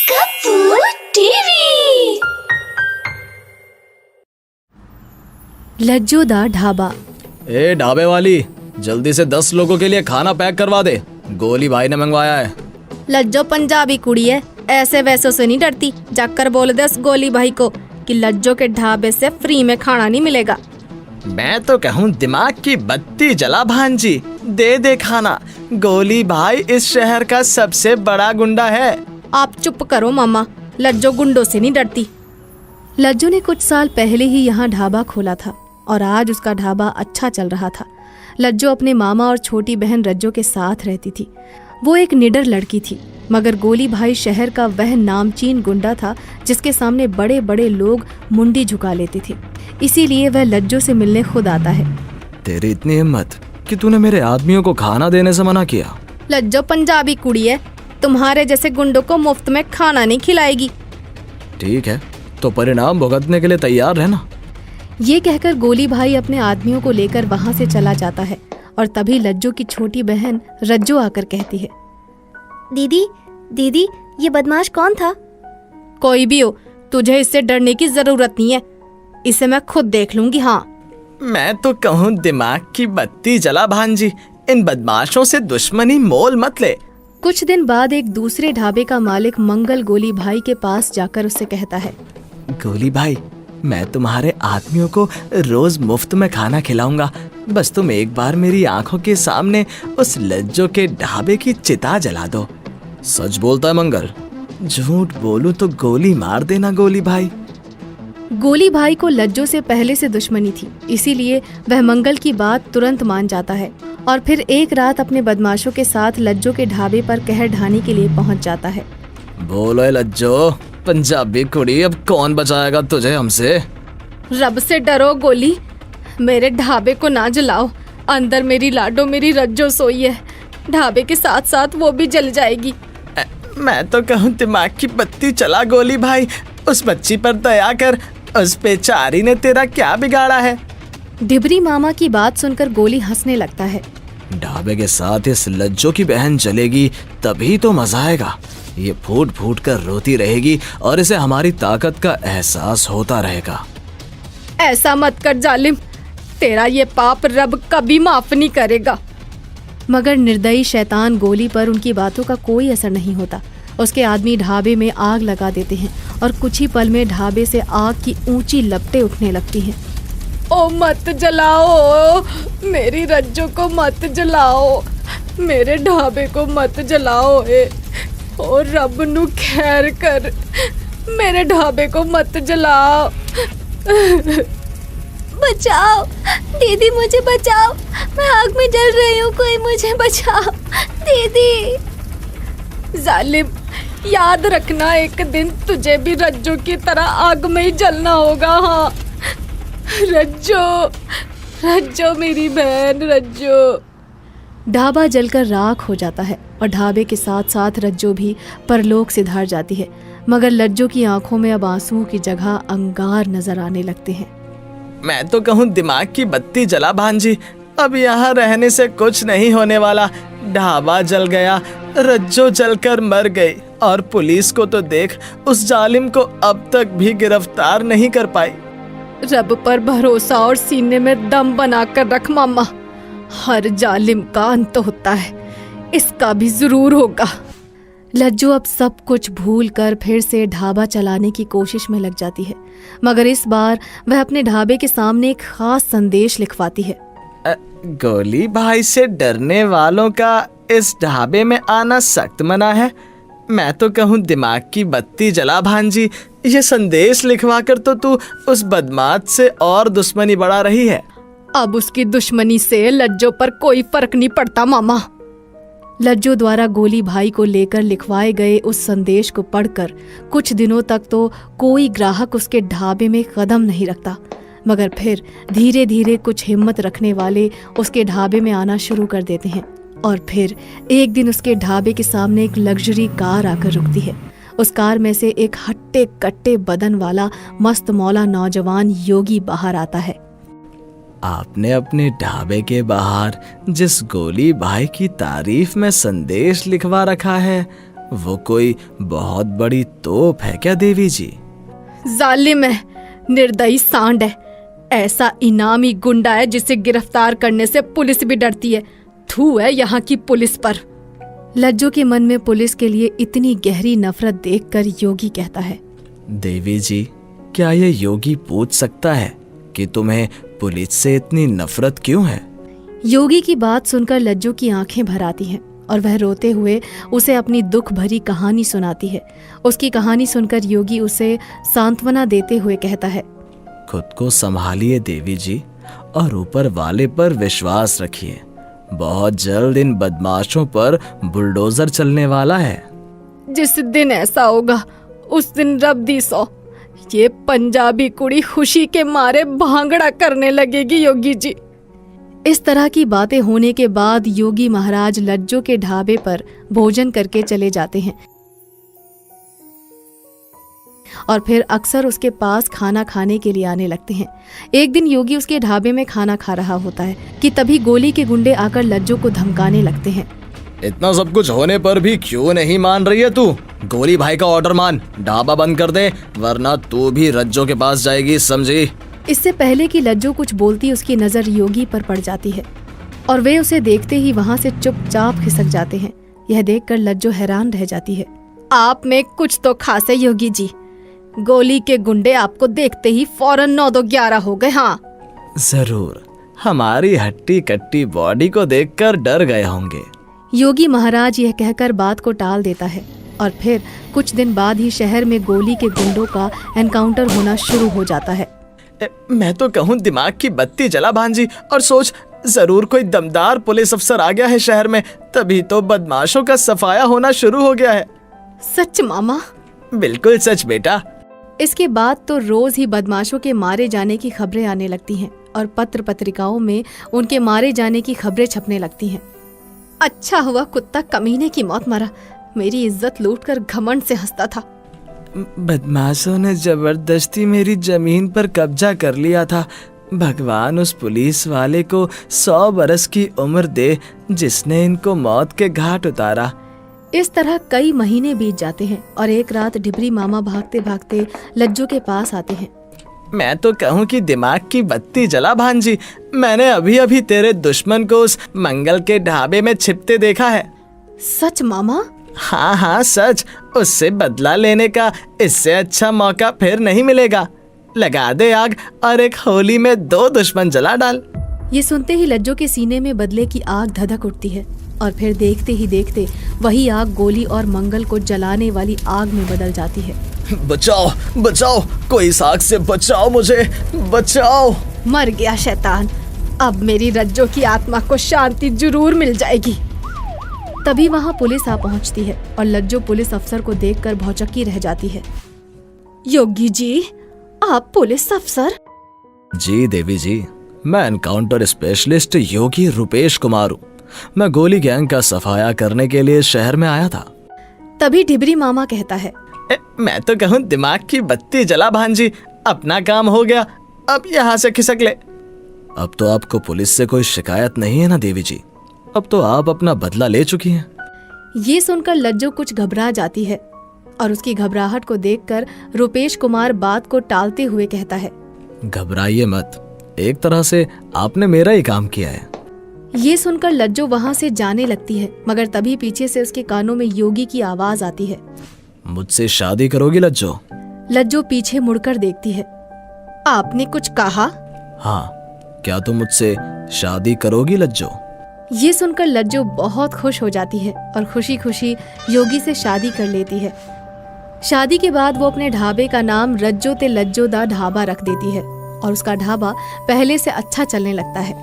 Kapoor TV. लज्जो दा ढाबा। ए ढाबे वाली, जल्दी से 10 लोगों के लिए खाना पैक करवा दे। गोली भाई ने मंगवाया है। लज्जो पंजाबी कुड़ी है, ऐसे वैसों से नहीं डरती। जाकर बोल दे उस गोली भाई को कि लज्जो के ढाबे से फ्री में खाना नहीं मिलेगा। मैं तो कहूँ दिमाग की बत्ती जला भांजी, दे दे खाना। गोली भाई इस शहर का सबसे बड़ा गुंडा है। आप चुप करो मामा, लज्जो गुंडों से नहीं डरती। लज्जो ने कुछ साल पहले ही यहाँ ढाबा खोला था और आज उसका ढाबा अच्छा चल रहा था। लज्जो अपने मामा और छोटी बहन रज्जो के साथ रहती थी। वो एक निडर लड़की थी, मगर गोली भाई शहर का वह नामचीन गुंडा था जिसके सामने बड़े बड़े लोग मुंडी झुका लेते थे। इसीलिए वह लज्जो से मिलने खुद आता है। तेरी इतनी हिम्मत कि तूने मेरे आदमियों को खाना देने से मना किया। लज्जो पंजाबी कुड़ी है, तुम्हारे जैसे गुंडों को मुफ्त में खाना नहीं खिलाएगी। ठीक है, तो परिणाम भुगतने के लिए तैयार रहना। ये कहकर गोली भाई अपने आदमियों को लेकर वहाँ से चला जाता है और तभी लज्जो की छोटी बहन रज्जो आकर कहती है, दीदी दीदी, ये बदमाश कौन था? कोई भी हो, तुझे इससे डरने की जरूरत नहीं है। इसे मैं खुद देख लूंगी। हाँ, मैं तो कहूँ दिमाग की बत्ती जला भांजी, इन बदमाशों से दुश्मनी मोल मत ले। कुछ दिन बाद एक दूसरे ढाबे का मालिक मंगल गोली भाई के पास जाकर उससे कहता है, गोली भाई, मैं तुम्हारे आदमियों को रोज मुफ्त में खाना खिलाऊंगा। बस तुम एक बार मेरी आंखों के सामने उस लज्जो के ढाबे की चिता जला दो। सच बोलता है मंगल, झूठ बोलूं तो गोली मार देना गोली भाई। गोली भाई को लज्जो से पहले से दुश्मनी थी, इसीलिए वह मंगल की बात तुरंत मान जाता है और फिर एक रात अपने बदमाशों के साथ लज्जो के ढाबे पर कहर ढाने के लिए पहुंच जाता है। बोलो ए लज्जो, पंजाबी कुड़ी, अब कौन बचाएगा तुझे हमसे? रब से डरो गोली, मेरे ढाबे को ना जलाओ। अंदर मेरी लाडो, मेरी रज्जो सोई है, ढाबे के साथ साथ वो भी जल जाएगी। मैं तो कहूँ दिमाग की बत्ती चला गोली भाई, उस बच्ची पर दया कर। उस बेचारी ने तेरा क्या बिगाड़ा है? ढिबरी मामा की बात सुनकर गोली हंसने लगता है। ढाबे के साथ इस लज्जो की बहन जलेगी तभी तो मजा आएगा। ये फूट फूट कर रोती रहेगी और इसे हमारी ताकत का एहसास होता रहेगा। ऐसा मत कर जालिम, तेरा ये पाप रब कभी माफ नहीं करेगा। मगर निर्दयी शैतान गोली पर उनकी बातों का कोई असर नहीं होता। उसके आदमी ढाबे में आग लगा देते हैं और कुछ ही पल में ढाबे से आग की ऊंची लपटें उठने लगती हैं। ओ मत जलाओ, मेरी रज्जो को मत जलाओ, मेरे ढाबे को मत जलाओ। ओ रब नु खैर कर, मेरे ढाबे को मत जलाओ। बचाओ दीदी, मुझे बचाओ, मैं आग में जल रही हूँ, कोई मुझे बचाओ दीदी। जालिम, याद रखना एक दिन तुझे भी रज्जो की तरह आग में ही जलना होगा। हाँ रज्जो, रज्जो मेरी बहन रज्जो। ढाबा जलकर राख हो जाता है और ढाबे के साथ साथ रज्जो भी परलोक से धार जाती है। मगर लज्जो की आंखों में अब आंसुओं की जगह अंगार नजर आने लगते हैं। मैं तो कहूँ दिमाग की बत्ती जला भांजी, अब यहाँ रहने से कुछ नहीं होने वाला। ढाबा जल गया, रज्जो जलकर मर गई और पुलिस को तो देख, उस जालिम को अब तक भी गिरफ्तार नहीं कर पाई। रब पर भरोसा और सीने में दम बनाकर रख मामा, हर जालिम का अंत होता है, इसका भी जरूर होगा। लज्जो अब सब कुछ भूल कर फिर से ढाबा चलाने की कोशिश में लग जाती है, मगर इस बार वह अपने ढाबे के सामने एक खास संदेश लिखवाती है। गोली भाई से डरने वालों का इस ढाबे में आना सख्त मना है। मैं तो कहूँ दिमाग की बत्ती जला भांजी, ये संदेश लिखवा कर तो तू उस बदमाश से और दुश्मनी बढ़ा रही है। अब उसकी दुश्मनी से लज्जो पर कोई फर्क नहीं पड़ता मामा। लज्जो द्वारा गोली भाई को लेकर लिखवाए गए उस संदेश को पढ़कर कुछ दिनों तक तो कोई ग्राहक उसके ढाबे में कदम नहीं रखता, मगर फिर धीरे धीरे कुछ हिम्मत रखने वाले उसके ढाबे में आना शुरू कर देते हैं। और फिर एक दिन उसके ढाबे के सामने एक लग्जरी कार आकर रुकती है। उस कार में से एक हट्टे कट्टे बदन वाला मस्त मौला नौजवान योगी बाहर आता है। आपने अपने ढाबे के बाहर जिस गोली भाई की तारीफ में संदेश लिखवा रखा है, वो कोई बहुत बड़ी तोप है क्या देवी जी? जालिम है, निर्दयी सांड है। ऐसा इनामी गुंडा है जिसे गिरफ्तार करने से पुलिस भी डरती है। थू है यहाँ की पुलिस पर। लज्जो के मन में पुलिस के लिए इतनी गहरी नफरत देखकर योगी कहता है, देवी जी, क्या ये योगी पूछ सकता है कि तुम्हें पुलिस से इतनी नफरत क्यों है? योगी की बात सुनकर लज्जो की आंखें भर आती हैं और वह रोते हुए उसे अपनी दुख भरी कहानी सुनाती है। उसकी कहानी सुनकर योगी उसे सांत्वना देते हुए कहता है, खुद को संभालिए देवी जी, और ऊपर वाले पर विश्वास रखिए। बहुत जल्द इन बदमाशों पर बुलडोजर चलने वाला है। जिस दिन ऐसा होगा उस दिन रब दी सौ, ये पंजाबी कुड़ी खुशी के मारे भांगड़ा करने लगेगी योगी जी। इस तरह की बातें होने के बाद योगी महाराज लज्जो के ढाबे पर भोजन करके चले जाते हैं और फिर अक्सर उसके पास खाना खाने के लिए आने लगते हैं। एक दिन योगी उसके ढाबे में खाना खा रहा होता है कि तभी गोली के गुंडे आकर लज्जो को धमकाने लगते हैं। इतना सब कुछ होने पर भी क्यों नहीं मान रही है तू? गोली भाई का ऑर्डर मान, ढाबा बंद कर दे, वरना तू भी रज्जो के पास जाएगी, समझी? इससे पहले कि लज्जो कुछ बोलती, उसकी नजर योगी पर पड़ जाती है और वे उसे देखते ही वहाँ से चुपचाप खिसक जाते हैं। यह देखकर लज्जो हैरान रह जाती है। आप में कुछ तो खास है योगी जी। गोली के गुंडे आपको देखते ही फौरन 9-2-11 हो गए। हाँ जरूर, हमारी हट्टी कट्टी बॉडी को देखकर डर गए होंगे। योगी महाराज यह कहकर बात को टाल देता है और फिर कुछ दिन बाद ही शहर में गोली के गुंडों का एनकाउंटर होना शुरू हो जाता है। मैं तो कहूँ दिमाग की बत्ती जला भांजी, और सोच, जरूर कोई दमदार पुलिस अफसर आ गया है शहर में, तभी तो बदमाशों का सफाया होना शुरू हो गया है। सच मामा? बिल्कुल सच बेटा। इसके बाद तो रोज ही बदमाशों के मारे जाने की खबरें आने लगती हैं और पत्र पत्रिकाओं में उनके मारे जाने की खबरें छपने लगती हैं। अच्छा हुआ कुत्ता कमीने की मौत मरा, मेरी इज्जत लूटकर घमंड से हंसता था। बदमाशों ने जबरदस्ती मेरी जमीन पर कब्जा कर लिया था। भगवान उस पुलिस वाले को 100 बरस की उम्र दे जिसने इनको मौत के घाट उतारा। इस तरह कई महीने बीत जाते हैं और एक रात ढिबरी मामा भागते भागते लज्जो के पास आते हैं। मैं तो कहूँ कि दिमाग की बत्ती जला भांजी, मैंने अभी अभी तेरे दुश्मन को उस मंगल के ढाबे में छिपते देखा है। सच मामा? हाँ हाँ सच। उससे बदला लेने का इससे अच्छा मौका फिर नहीं मिलेगा। लगा दे आग और एक होली में 2 दुश्मन जला डाल। ये सुनते ही लज्जो के सीने में बदले की आग धधक उठती है और फिर देखते ही देखते वही आग गोली और मंगल को जलाने वाली आग में बदल जाती है। बचाओ बचाओ, कोई इस आग से बचाओ, मुझे बचाओ। मर गया शैतान, अब मेरी रज्जो की आत्मा को शांति जरूर मिल जाएगी। तभी वहाँ पुलिस आ पहुँचती है और लज्जो पुलिस अफसर को देखकर भौचक्की रह जाती है। योगी जी, आप पुलिस अफसर? जी देवी जी, मैं एनकाउंटर स्पेशलिस्ट योगी रुपेश कुमार हूँ। मैं गोली गैंग का सफाया करने के लिए शहर में आया था। तभी ढिबरी मामा कहता है, मैं तो कहूँ दिमाग की बत्ती जला भांजी, अपना काम हो गया, अब यहाँ से खिसक ले। अब तो आपको पुलिस से कोई शिकायत नहीं है ना देवी जी? अब तो आप अपना बदला ले चुकी हैं। ये सुनकर लज्जो कुछ घबरा जाती है और उसकी घबराहट को देखकर रुपेश कुमार बात को टालते हुए कहता है, घबराइए मत, एक तरह से आपने मेरा ही काम किया है। ये सुनकर लज्जो वहाँ से जाने लगती है, मगर तभी पीछे से उसके कानों में योगी की आवाज आती है, मुझसे शादी करोगी लज्जो? लज्जो पीछे मुड़कर देखती है। आपने कुछ कहा? हाँ, क्या तुम मुझसे शादी करोगी लज्जो? ये सुनकर लज्जो बहुत खुश हो जाती है और खुशी खुशी योगी से शादी कर लेती है। शादी के बाद वो अपने ढाबे का नाम रज्जो ते लज्जो दा ढाबा रख देती है और उसका ढाबा पहले से अच्छा चलने लगता है।